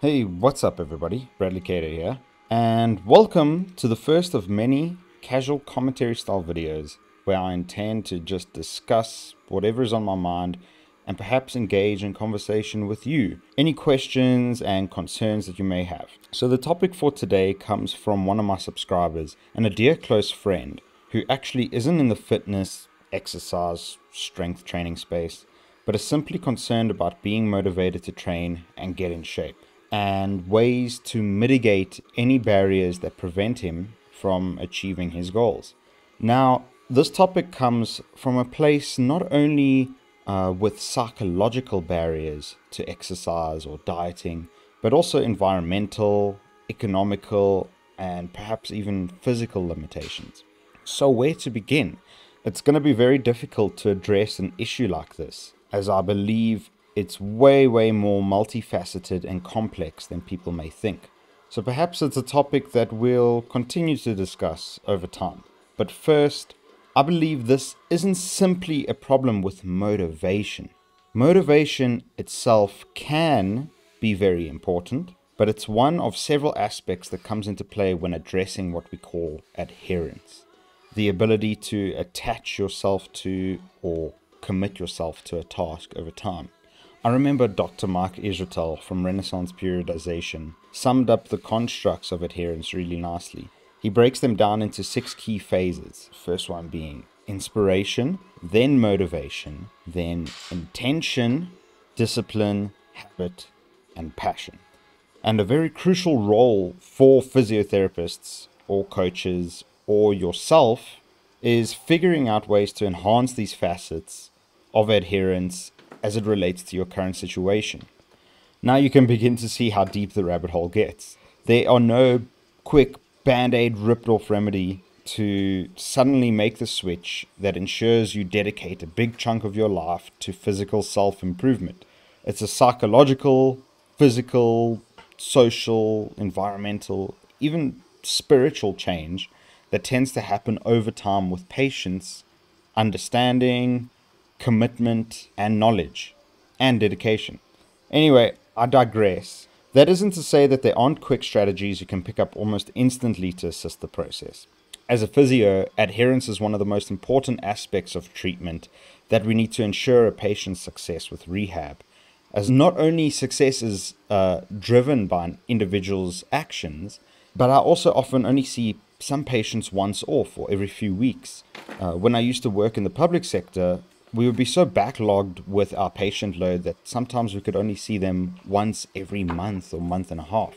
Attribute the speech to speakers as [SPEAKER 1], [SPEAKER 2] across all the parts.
[SPEAKER 1] Hey, what's up everybody? Bradley Kadou here, and welcome to the first of many casual commentary style videos where I intend to just discuss whatever is on my mind and perhaps engage in conversation with you, any questions and concerns that you may have. So the topic for today comes from one of my subscribers and a dear close friend who actually isn't in the fitness, exercise, strength training space, but is simply concerned about being motivated to train and get in shape, and ways to mitigate any barriers that prevent him from achieving his goals. Now, this topic comes from a place not only with psychological barriers to exercise or dieting, but also environmental, economical, and perhaps even physical limitations. So, where to begin? It's going to be very difficult to address an issue like this, as I believe it's way more multifaceted and complex than people may think. So perhaps it's a topic that we'll continue to discuss over time. But first, I believe this isn't simply a problem with motivation. Motivation itself can be very important, but it's one of several aspects that comes into play when addressing what we call adherence. The ability to attach yourself to or commit yourself to a task over time. I remember Dr. Mark Israetel from Renaissance Periodization summed up the constructs of adherence really nicely. He breaks them down into 6 key phases. First one being inspiration, then motivation, then intention, discipline, habit, and passion. And a very crucial role for physiotherapists or coaches or yourself is figuring out ways to enhance these facets of adherence as it relates to your current situation. Now you can begin to see how deep the rabbit hole gets. There are no quick band-aid ripped off remedy to suddenly make the switch that ensures you dedicate a big chunk of your life to physical self-improvement. It's a psychological, physical, social, environmental, even spiritual change that tends to happen over time with patience, understanding, commitment, and knowledge, and dedication. Anyway, I digress. That isn't to say that there aren't quick strategies you can pick up almost instantly to assist the process. As a physio, adherence is one of the most important aspects of treatment that we need to ensure a patient's success with rehab, as not only success is driven by an individual's actions, but I also often only see some patients once off or every few weeks. When I used to work in the public sector, we would be so backlogged with our patient load that sometimes we could only see them once every month or month and a half.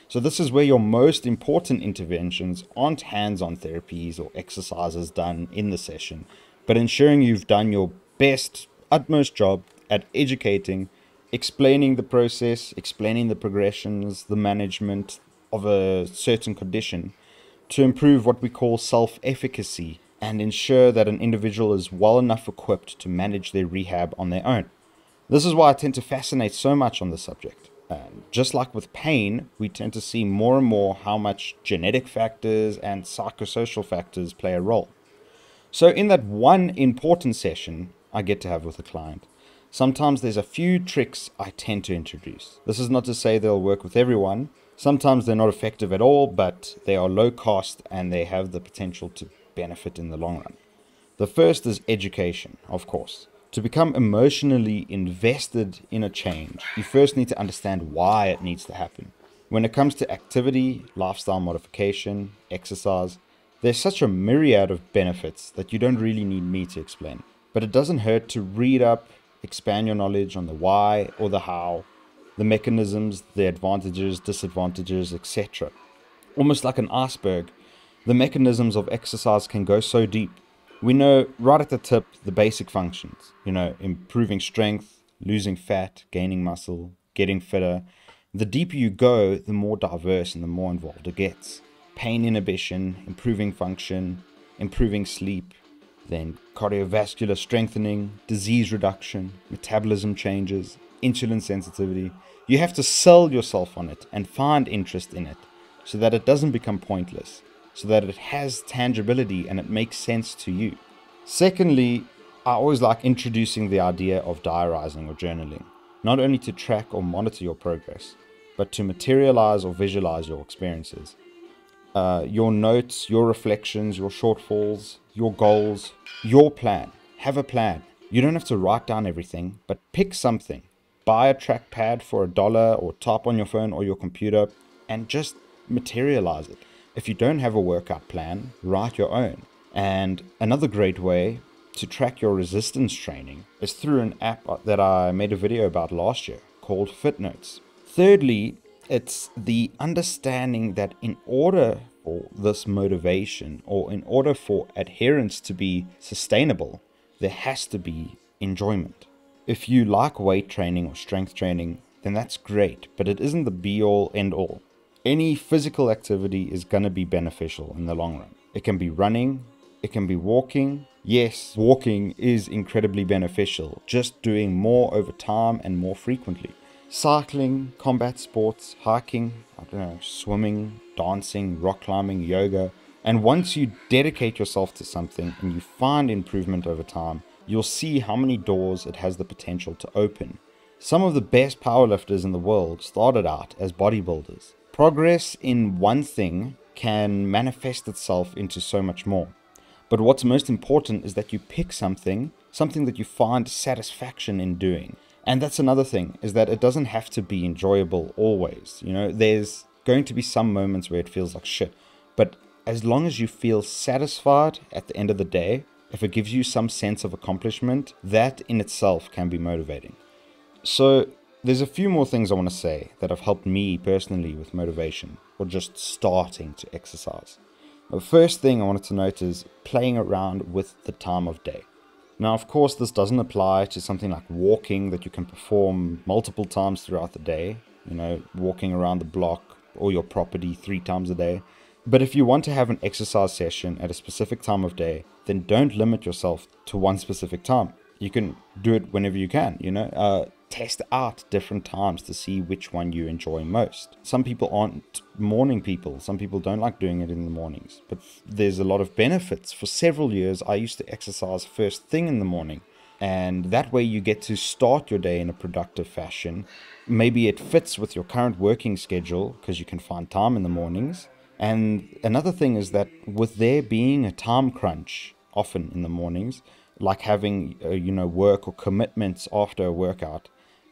[SPEAKER 1] So this is where your most important interventions aren't hands-on therapies or exercises done in the session, but ensuring you've done your best, utmost job at educating, explaining the process, explaining the progressions, the management of a certain condition to improve what we call self-efficacy and ensure that an individual is well enough equipped to manage their rehab on their own. This is why I tend to fascinate so much on the subject. Just like with pain, we tend to see more and more how much genetic factors and psychosocial factors play a role. So in that one important session I get to have with a client, sometimes there's a few tricks I tend to introduce. This is not to say they'll work with everyone. Sometimes they're not effective at all, but they are low cost and they have the potential to benefit in the long run. The first is education, of course. To become emotionally invested in a change, you first need to understand why it needs to happen. When it comes to activity, lifestyle modification, exercise, there's such a myriad of benefits that you don't really need me to explain. But it doesn't hurt to read up, expand your knowledge on the why or the how, the mechanisms, the advantages, disadvantages, etc. Almost like an iceberg, the mechanisms of exercise can go so deep. We know right at the tip the basic functions, improving strength, losing fat, gaining muscle, getting fitter. The deeper you go, the more diverse and the more involved it gets. Pain inhibition, improving function, improving sleep, then cardiovascular strengthening, disease reduction, metabolism changes, insulin sensitivity. You have to sell yourself on it and find interest in it so that it doesn't become pointless, so that it has tangibility and it makes sense to you. Secondly, I always like introducing the idea of diarizing or journaling, not only to track or monitor your progress, but to materialize or visualize your experiences. Your notes, your reflections, your shortfalls, your goals, your plan. Have a plan. You don't have to write down everything, but pick something. Buy a trackpad for $1 or type on your phone or your computer and just materialize it. If you don't have a workout plan, write your own. And another great way to track your resistance training is through an app that I made a video about last year called FitNotes. Thirdly, it's the understanding that in order for this motivation or in order for adherence to be sustainable, there has to be enjoyment. If you like weight training or strength training, then that's great, but it isn't the be-all, end-all. Any physical activity is going to be beneficial in the long run. It can be running, it can be walking. Yes, walking is incredibly beneficial, just doing more over time and more frequently. Cycling, combat sports, hiking, swimming, dancing, rock climbing, yoga. And once you dedicate yourself to something and you find improvement over time, you'll see how many doors it has the potential to open. Some of the best powerlifters in the world started out as bodybuilders. Progress in one thing can manifest itself into so much more. But what's most important is that you pick something that you find satisfaction in doing. And that's another thing, is that it doesn't have to be enjoyable always. There's going to be some moments where it feels like shit. But as long as you feel satisfied at the end of the day, if it gives you some sense of accomplishment, that in itself can be motivating. So there's a few more things I want to say that have helped me personally with motivation, or just starting to exercise. The first thing I wanted to note is playing around with the time of day. Now, of course, this doesn't apply to something like walking that you can perform multiple times throughout the day, walking around the block or your property 3 times a day. But if you want to have an exercise session at a specific time of day, then don't limit yourself to one specific time. You can do it whenever you can, test out different times to see which one you enjoy most. Some people aren't morning people. Some people don't like doing it in the mornings, but there's a lot of benefits. For several years, I used to exercise first thing in the morning, and that way you get to start your day in a productive fashion. Maybe it fits with your current working schedule because you can find time in the mornings. And another thing is that with there being a time crunch often in the mornings, like having work or commitments after a workout,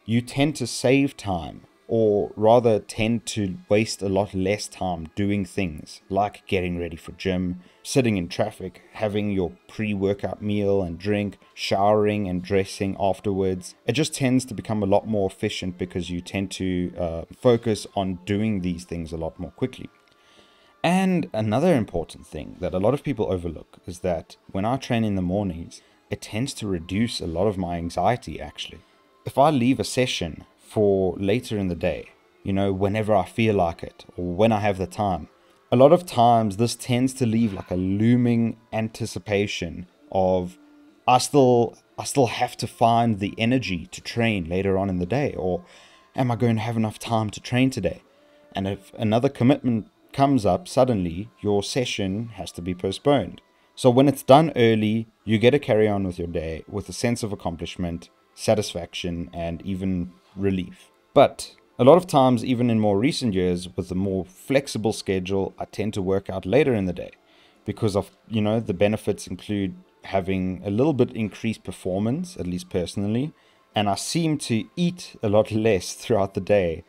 [SPEAKER 1] you tend to save time, or rather tend to waste a lot less time doing things like getting ready for gym, sitting in traffic, having your pre-workout meal and drink, showering and dressing afterwards. It just tends to become a lot more efficient because you tend to focus on doing these things a lot more quickly. And another important thing that a lot of people overlook is that when I train in the mornings, it tends to reduce a lot of my anxiety actually. If I leave a session for later in the day, whenever I feel like it or when I have the time, a lot of times this tends to leave like a looming anticipation of I still have to find the energy to train later on in the day, or am I going to have enough time to train today? And if another commitment comes up suddenly, your session has to be postponed. So when it's done early, you get to carry on with your day with a sense of accomplishment, satisfaction, and even relief. But a lot of times, even in more recent years, with a more flexible schedule, I tend to work out later in the day because of, the benefits include having a little bit increased performance, at least personally, and I seem to eat a lot less throughout the day.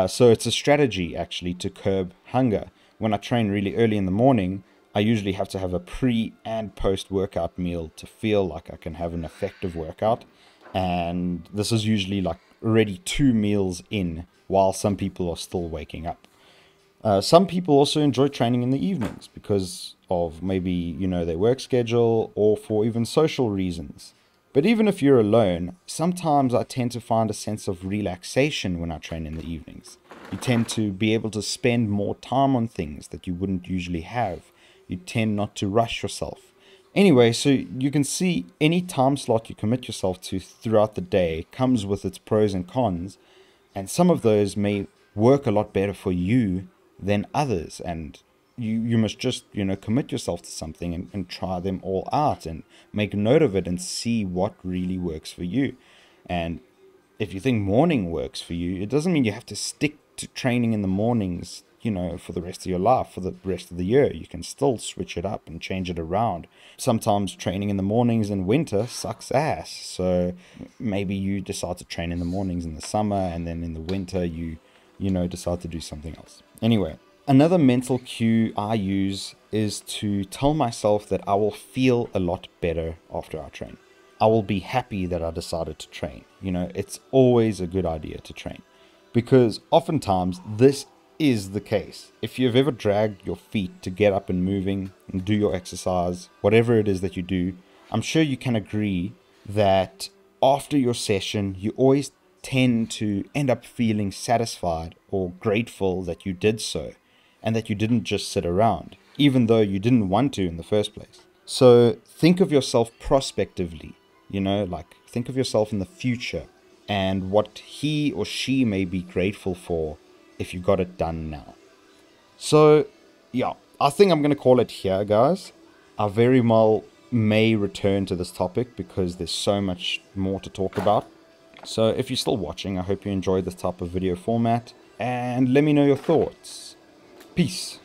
[SPEAKER 1] So it's a strategy actually to curb hunger. When I train really early in the morning, I usually have to have a pre and post workout meal to feel like I can have an effective workout. And this is usually like already 2 meals in while some people are still waking up. Some people also enjoy training in the evenings because of maybe, their work schedule or for even social reasons. But even if you're alone, sometimes I tend to find a sense of relaxation when I train in the evenings. You tend to be able to spend more time on things that you wouldn't usually have. You tend not to rush yourself. Anyway, so you can see any time slot you commit yourself to throughout the day comes with its pros and cons, and some of those may work a lot better for you than others, and you must just, commit yourself to something and try them all out and make note of it and see what really works for you. And if you think morning works for you, it doesn't mean you have to stick to training in the mornings, for the rest of your life, for the rest of the year. You can still switch it up and change it around. Sometimes training in the mornings in winter sucks ass. So maybe you decide to train in the mornings in the summer, and then in the winter you decide to do something else. Anyway, another mental cue I use is to tell myself that I will feel a lot better after I train. I will be happy that I decided to train. It's always a good idea to train, because oftentimes this is the case. If you've ever dragged your feet to get up and moving and do your exercise, whatever it is that you do, I'm sure you can agree that after your session, you always tend to end up feeling satisfied or grateful that you did so, and that you didn't just sit around, even though you didn't want to in the first place. So think of yourself prospectively, think of yourself in the future and what he or she may be grateful for if you got it done now. So yeah, I think I'm going to call it here, guys. I very well may return to this topic because there's so much more to talk about. So if you're still watching, I hope you enjoyed this type of video format, and let me know your thoughts. Peace.